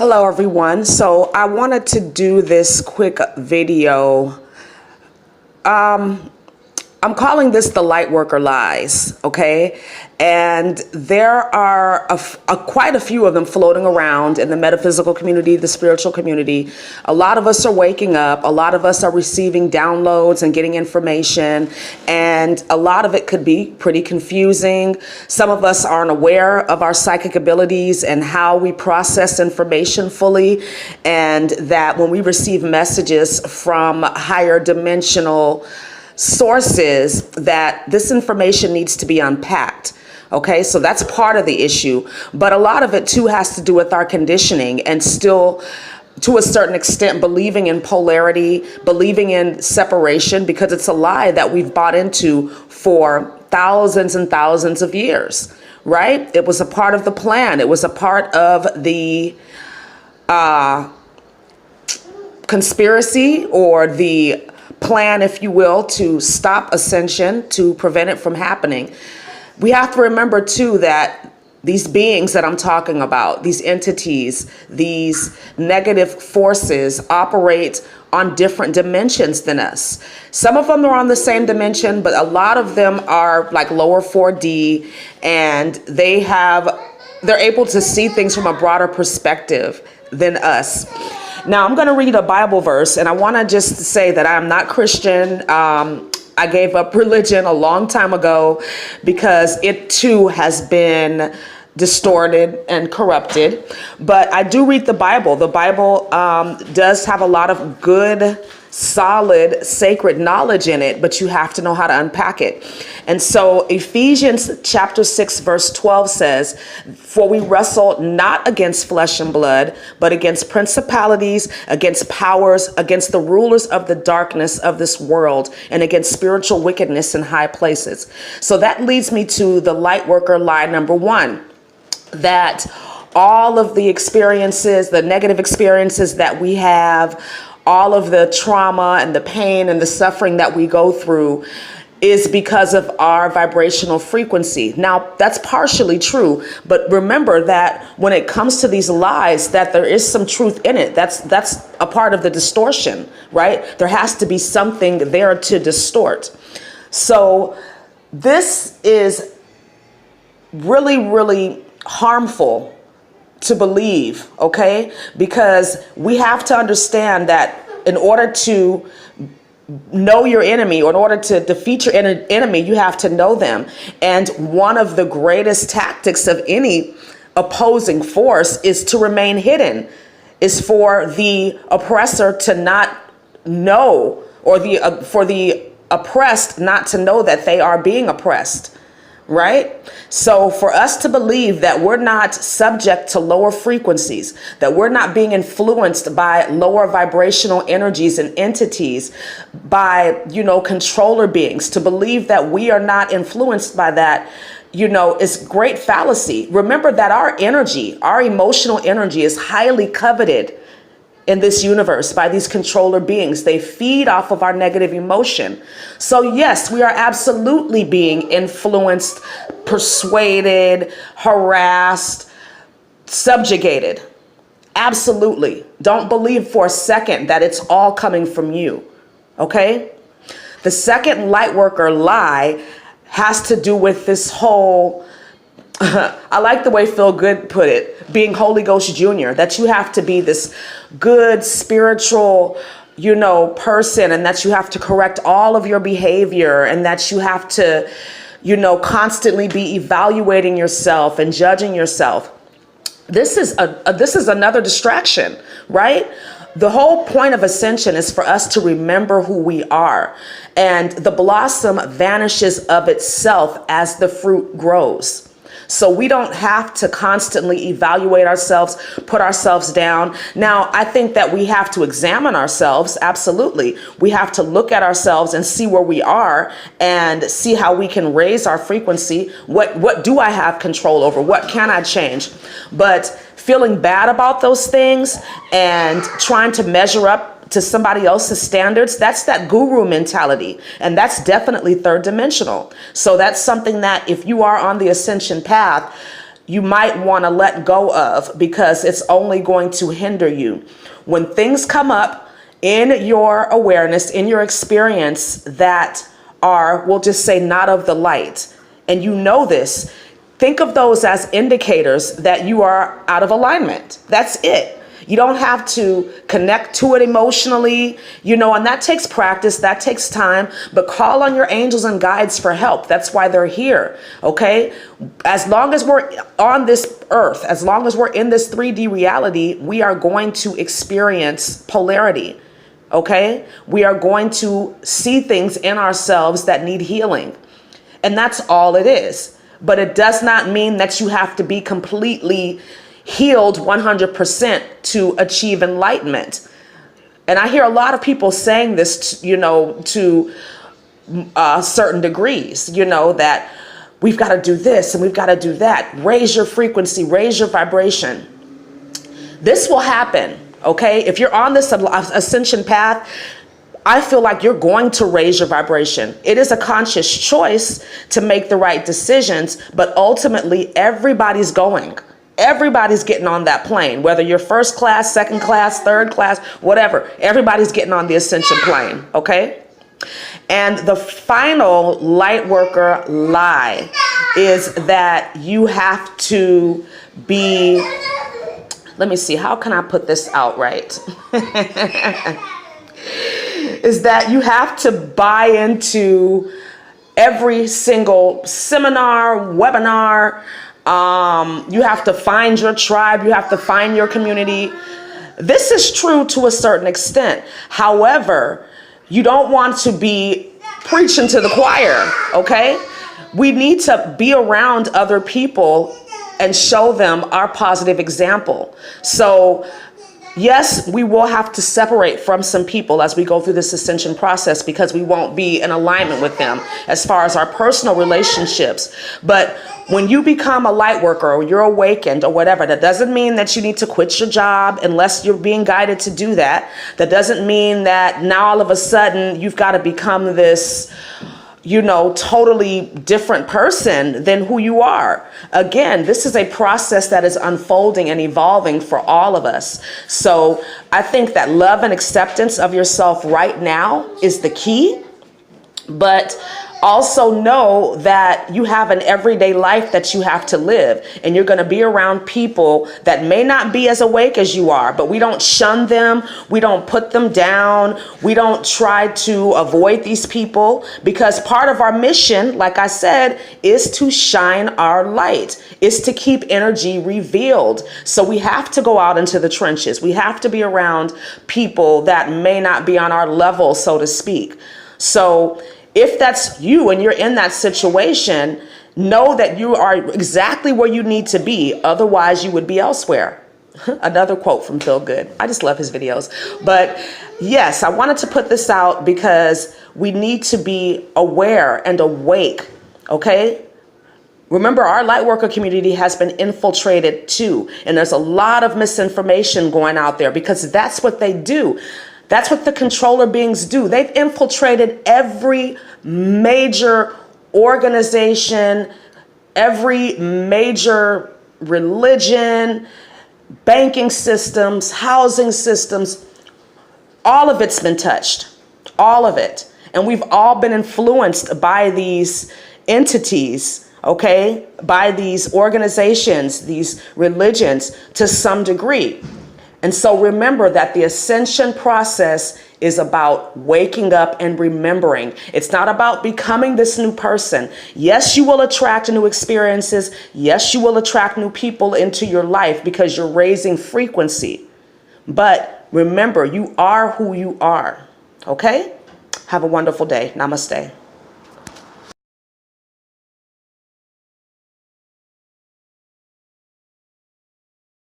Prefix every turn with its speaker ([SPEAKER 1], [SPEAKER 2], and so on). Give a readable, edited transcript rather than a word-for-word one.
[SPEAKER 1] Hello everyone. So I wanted to do this quick video. I'm calling this the Lightworker Lies, okay? And there are quite a few of them floating around in the metaphysical community, the spiritual community. A lot of us are waking up. A lot of us are receiving downloads and getting information. And a lot of it could be pretty confusing. Some of us aren't aware of our psychic abilities and how we process information fully. And that when we receive messages from higher dimensional sources, that this information needs to be unpacked. Okay, so that's part of the issue. But a lot of it too has to do with our conditioning and still, to a certain extent, believing in polarity, believing in separation, because it's a lie that we've bought into for thousands and thousands of years, right? It was a part of the plan. It was a part of the conspiracy, or the plan, if you will, to stop ascension, to prevent it from happening. We have to remember too that these beings that I'm talking about, these entities, these negative forces, operate on different dimensions than us. Some of them are on the same dimension, but a lot of them are like lower 4D, and they're able to see things from a broader perspective than us. Now, I'm going to read a Bible verse, and I want to just say that I'm not Christian. I gave up religion a long time ago because it too has been distorted and corrupted. But I do read the Bible. The Bible does have a lot of good, solid, sacred knowledge in it, but you have to know how to unpack it. And so Ephesians chapter 6, verse 12 says, "For we wrestle not against flesh and blood, but against principalities, against powers, against the rulers of the darkness of this world, and against spiritual wickedness in high places." So that leads me to the Lightworker lie number one, that all of the experiences, the negative experiences that we have, all of the trauma and the pain and the suffering that we go through is because of our vibrational frequency. Now, that's partially true, but remember that when it comes to these lies, that there is some truth in it. That's a part of the distortion, right? There has to be something there to distort. So this is really, really harmful to believe, okay? Because we have to understand that in order to know your enemy, or in order to defeat your enemy, you have to know them. And one of the greatest tactics of any opposing force is to remain hidden, is for the oppressor to not know, or for the oppressed not to know that they are being oppressed. Right? So for us to believe that we're not subject to lower frequencies, that we're not being influenced by lower vibrational energies and entities, by, controller beings, to believe that we are not influenced by that, is great fallacy. Remember that our energy, our emotional energy, is highly coveted in this universe by these controller beings. They feed off of our negative emotion. So yes, we are absolutely being influenced, persuaded, harassed, subjugated. Absolutely. Don't believe for a second that it's all coming from you. Okay? The second Lightworker lie has to do with this whole I like the way Phil Good put it, being Holy Ghost Jr., that you have to be this good spiritual, person, and that you have to correct all of your behavior, and that you have to, constantly be evaluating yourself and judging yourself. This is another distraction, right? The whole point of ascension is for us to remember who we are, and the blossom vanishes of itself as the fruit grows. So we don't have to constantly evaluate ourselves, put ourselves down. Now, I think that we have to examine ourselves. Absolutely. We have to look at ourselves and see where we are and see how we can raise our frequency. What do I have control over? What can I change? But feeling bad about those things and trying to measure up to somebody else's standards, that's that guru mentality. And that's definitely third dimensional. So that's something that if you are on the ascension path, you might want to let go of, because it's only going to hinder you. When things come up in your awareness, in your experience, that are, we'll just say, not of the light, and you know this, think of those as indicators that you are out of alignment. That's it. You don't have to connect to it emotionally, and that takes practice, that takes time, but call on your angels and guides for help. That's why they're here, okay? As long as we're on this earth, as long as we're in this 3D reality, we are going to experience polarity, okay? We are going to see things in ourselves that need healing, and that's all it is. But it does not mean that you have to be completely healed 100% to achieve enlightenment. And I hear a lot of people saying this, to certain degrees, that we've got to do this and we've got to do that. Raise your frequency, raise your vibration. This will happen, okay? If you're on this ascension path, I feel like you're going to raise your vibration. It is a conscious choice to make the right decisions, but ultimately everybody's going. Everybody's getting on that plane, whether you're first class, second class, third class, whatever. Everybody's getting on the ascension plane, okay? And the final Lightworker lie is that you have to be, let me see, how can I put this out right? Is that you have to buy into every single seminar, webinar. You have to find your tribe. You have to find your community. This is true to a certain extent. However, you don't want to be preaching to the choir, okay? We need to be around other people and show them our positive example. So yes, we will have to separate from some people as we go through this ascension process, because we won't be in alignment with them as far as our personal relationships. But when you become a light worker or you're awakened or whatever, that doesn't mean that you need to quit your job unless you're being guided to do that. That doesn't mean that now all of a sudden you've got to become this, totally different person than who you are. Again, this is a process that is unfolding and evolving for all of us. So I think that love and acceptance of yourself right now is the key. But also know that you have an everyday life that you have to live, and you're going to be around people that may not be as awake as you are, but we don't shun them. We don't put them down. We don't try to avoid these people, because part of our mission, like I said, is to shine our light, is to keep energy revealed. So we have to go out into the trenches. We have to be around people that may not be on our level, so to speak. So if that's you and you're in that situation, know that you are exactly where you need to be. Otherwise, you would be elsewhere. Another quote from Feel Good. I just love his videos. But yes, I wanted to put this out because we need to be aware and awake, okay? Remember, our Lightworker community has been infiltrated too. And there's a lot of misinformation going out there because that's what they do. That's what the controller beings do. They've infiltrated every major organization, every major religion, banking systems, housing systems. All of it's been touched, all of it. And we've all been influenced by these entities, okay, by these organizations, these religions to some degree. And so remember that the ascension process is about waking up and remembering. It's not about becoming this new person. Yes, you will attract new experiences. Yes, you will attract new people into your life because you're raising frequency. But remember, you are who you are. Okay? Have a wonderful day. Namaste.